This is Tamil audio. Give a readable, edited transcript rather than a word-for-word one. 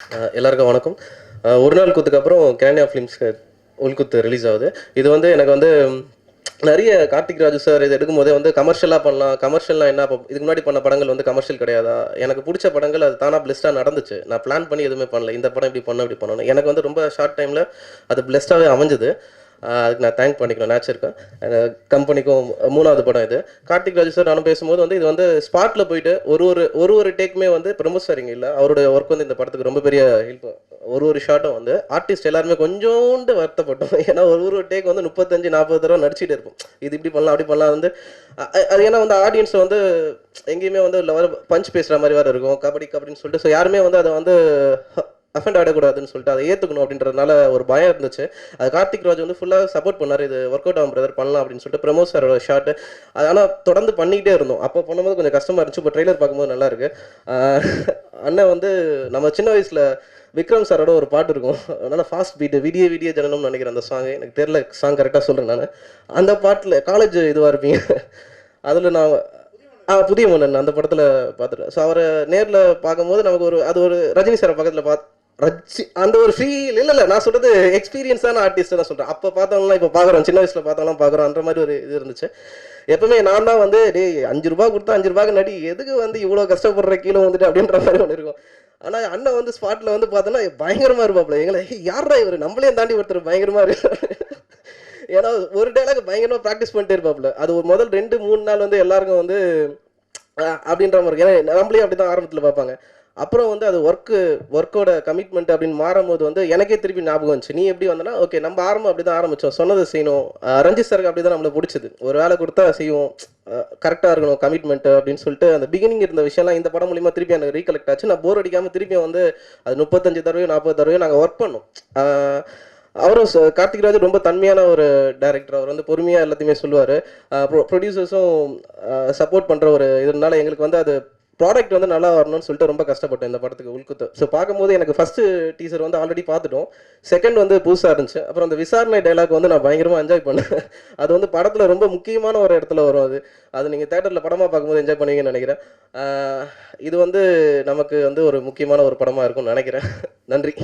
எல்லாருக்கும் வணக்கம். ஒரு நாள் கூத்துக்கு அப்புறம் கேனியா ஃபிலிம்ஸ்க்கு உள்குத்து ரிலீஸ் ஆகுது. இது வந்து எனக்கு வந்து நிறைய கார்த்திக் ராஜு சார் இது எடுக்கும்போதே வந்து கமர்ஷியலாக பண்ணலாம். கமர்ஷியல்னா என்ன, இப்போ இதுக்கு முன்னாடி பண்ண படங்கள் வந்து கமர்ஷியல் கிடையாதா? எனக்கு பிடிச்ச படங்கள் அது தானாக பிளெஸ்டாக நடந்துச்சு. நான் பிளான் பண்ணி எதுவுமே பண்ணல. இந்த படம் இப்படி பண்ண இப்படி பண்ணணும். எனக்கு வந்து ரொம்ப ஷார்ட் டைமில் அது பிளெஸ்டாகவே அமைஞ்சது. அதுக்கு நான் தேங்க் பண்ணிக்கிறேன் நேச்சருக்கு, கம்பெனிக்கும். மூணாவது படம் இது. கார்த்திக் ராஜு சார் நானும் பேசும்போது வந்து இது வந்து ஸ்பாட்டில் போயிட்டு ஒரு ஒரு ஒரு ஒரு டேக்குமே வந்து பிரமோஸ் சார் இங்கே இல்லை, அவருடைய ஒர்க் வந்து இந்த படத்துக்கு ரொம்ப பெரிய ஹெல்ப். ஒரு ஒரு ஷாட்டும் வந்து ஆர்டிஸ்ட் எல்லாருமே கொஞ்சோண்டு வருத்தப்பட்டோம். ஏன்னா ஒரு ஒரு டேக் வந்து 35-40 தடவை நடிச்சிட்டு இருக்கும். இது இப்படி பண்ணலாம் அப்படி பண்ணலாம் வந்து அது ஏன்னா வந்து ஆடியன்ஸ் வந்து எங்கேயுமே வந்து பஞ்ச் பேசுகிற மாதிரி வேறு இருக்கும், கபடி கபடின்னு சொல்லிட்டு. ஸோ யாருமே வந்து அதை வந்து அஃபெண்ட் ஆகிடக்கூடாதுன்னு சொல்லிட்டு அதை ஏற்றுக்கணும் அப்படின்றதுனால ஒரு பயம் இருந்துச்சு. அது கார்த்திக் ராஜ் வந்து ஃபுல்லாக சப்போர்ட் பண்ணார். இது ஒர்க் அவுட் ஆகும் பிரதர், பண்ணலாம் அப்படின்னு சொல்லிட்டு. பிரமோஸ் சாரோட ஷாட்டு அது ஆனால் தொடர்ந்து பண்ணிக்கிட்டே இருந்தோம். அப்போ பண்ணும்போது கொஞ்சம் கஷ்டமாக இருந்துச்சு. இப்போ ட்ரெய்லர் பார்க்கும்போது நல்லா இருக்கு. அண்ணன் வந்து நம்ம சின்ன வயசில் விக்ரம் சாரோட ஒரு பாட்டு இருக்கும், அதனால ஃபாஸ்ட் பீட்டு விடிய விடிய ஜனனம்னு நினைக்கிறேன். அந்த சாங் எனக்கு தெரியல, சாங் கரெக்டாக சொல்கிறேன் நான். அந்த பாட்டில் காலேஜ் இதுவாக இருப்பீங்க, அதில் நான் புதிய மன்னன் அந்த படத்தில் பார்த்துட்டேன். ஸோ அவரை நேரில் பார்க்கும்போது நமக்கு ஒரு அது ஒரு ரஜினி சாரை பக்கத்தில் அந்த ஒரு ஃபீல் இல்லை. நான் சொல்கிறது எக்ஸ்பீரியன்ஸான ஆர்டிஸ்ட்டை தான் சொல்கிறேன். அப்போ பார்த்தவங்களாம் இப்போ பார்க்குறோம், சின்ன வயசில் பார்த்தவங்களாம் பார்க்குறோம், அந்த மாதிரி ஒரு இது இருந்துச்சு. எப்பவுமே நான் தான் வந்து டேய் 5 ரூபா கொடுத்தா 5 ரூபாய்க்கு நடி, எதுக்கு வந்து இவ்வளோ கஷ்டப்படுற கீழே வந்துட்டு அப்படின்ற மாதிரி ஒன்று இருக்கும். ஆனால் அண்ணன் வந்து ஸ்பாட்டில் வந்து பார்த்தோன்னா பயங்கரமாக இருப்பாப்புல. எங்களை யாரா இவர், நம்மளே தாண்டி ஒருத்தர் பயங்கரமாக இருக்கு. ஏன்னா ஒரு டைலாக் பயங்கரமாக ப்ராக்டிஸ் பண்ணிட்டே இருப்பாப்புல. அது ஒரு முதல் 2-3 நாள் வந்து எல்லாருக்கும் வந்து அப்படின்ற மாதிரி, ஏன்னா நம்மளே அப்படி தான் ஆரம்பத்தில் பார்ப்பாங்க. அப்புறம் வந்து அது ஒர்க்கோட கமிட்மெண்ட் அப்படின்னு மாறும்போது வந்து எனக்கே திருப்பி ஞாபகம் வந்துச்சு. நீ எப்படி வந்தனா, ஓகே நம்ம ஆரம்பம் அப்படி தான் ஆரம்பித்தோம், சொன்னதை செய்யணும். ரஞ்சித் சாருக்கு அப்படி தான் நம்மளை பிடிச்சது. ஒரு வேலை கொடுத்தா செய்வோம், கரெக்டாக இருக்கணும் கமிட்மெண்ட் அப்படின்னு சொல்லிட்டு அந்த பிகினிங் இருந்த விஷயம்லாம் இந்த படம் மூலிமா திருப்பி எனக்கு ரீகலெக்ட் ஆச்சு. நான் போர் அடிக்காமல் திருப்பி வந்து அது 35 தடவையோ 40 தடவையோ நாங்கள் ஒர்க் பண்ணோம். அவரும் கார்த்திக் ராஜ் ரொம்ப தன்மையான ஒரு டைரக்டர். அவர் வந்து பொறுமையாக எல்லாத்தையுமே சொல்லுவார். ப்ரொடியூசர்ஸும் சப்போர்ட் பண்ணுற ஒரு இதனால எங்களுக்கு வந்து அது ப்ராடக்ட் வந்து நல்லா வரணும்னு சொல்லிட்டு ரொம்ப கஷ்டப்பட்டேன் இந்த படத்துக்கு உள்குத்து. ஸோ பார்க்கும்போது எனக்கு ஃபஸ்ட்டு டீசர் வந்து ஆல்ரெடி பார்த்துட்டோம், செகண்ட் வந்து புதுசாக இருந்துச்சு. அப்புறம் அந்த விசாரணை டைலாக் வந்து நான் பயங்கரமாக என்ஜாய் பண்ணேன். அது வந்து படத்தில் ரொம்ப முக்கியமான ஒரு இடத்துல வரும். அது நீங்கள் தேட்டரில் படமாக பார்க்கும்போது என்ஜாய் பண்ணுவீங்கன்னு நினைக்கிறேன். இது வந்து நமக்கு வந்து ஒரு முக்கியமான ஒரு படமாக இருக்கும்னு நினைக்கிறேன். நன்றி.